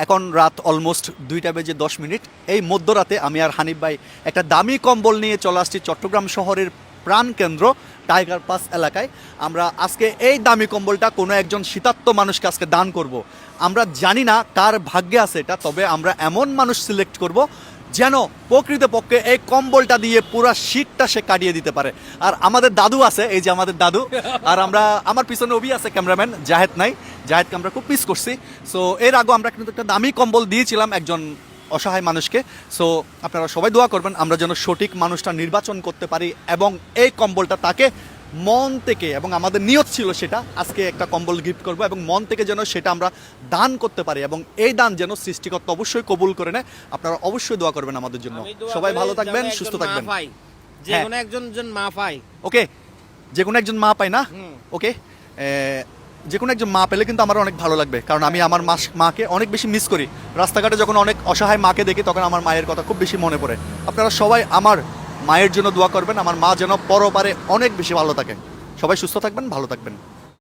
এখন রাত অলমোস্ট 2:10 এই মধ্যরাতে আমি আর হানিফ ভাই একটা দামি কম্বল নিয়ে চলে আসছি চট্টগ্রাম শহরের প্রাণকেন্দ্র টাইগার পাস এলাকায়। আমরা আজকে এই দামি কম্বলটা কোনো একজন শীতার্ত মানুষকে আজকে দান করব। আমরা জানি না কার ভাগ্যে আছে এটা, তবে আমরা এমন মানুষ সিলেক্ট করব যেন প্রকৃতপক্ষে এই কম্বলটা দিয়ে পুরো শীতটা সে কাটিয়ে দিতে পারে। আর আমাদের দাদু আছে, এই যে আমাদের দাদু, আর আমার পিছনে অভি আছে ক্যামেরাম্যান, জাহেদ নাই, জাহেদকে আমরা খুব মিস করছি। সো এর আগে আমরা কিন্তু একটা দামি কম্বল দিয়েছিলাম একজন অসহায় মানুষকে। সো আপনারা সবাই দোয়া করবেন আমরা যেন সঠিক মানুষটা নির্বাচন করতে পারি এবং এই কম্বলটা তাকে মন থেকে, এবং আমাদের নিয়ত ছিল সেটা আজকে একটা কম্বল গিফট করব, এবং মন থেকে যেন সেটা আমরা দান করতে পারি এবং এই দান যেন সৃষ্টিকর্তা অবশ্যই কবুল করে নেয়। আপনারা অবশ্যই দোয়া করবেন আমাদের জন্য। সবাই ভালো থাকবেন, সুস্থ থাকবেন। যে কোনো একজন মা পায়। ওকে, যে কোনো একজন মা পায় না? ওকে, যে কোনো একজন মা পেলে কিন্তু আমার অনেক ভালো লাগবে, কারণ আমি আমার মাকে অনেক বেশি মিস করি। রাস্তাঘাটে যখন অনেক অসহায় মাকে দেখি তখন আমার মায়ের কথা খুব বেশি মনে পড়ে। আপনারা সবাই আমার মায়ের জন্য দোয়া করবেন, আমার মা যেন পরপারে অনেক বেশি ভালো থাকে। সবাই সুস্থ থাকবেন, ভালো থাকবেন।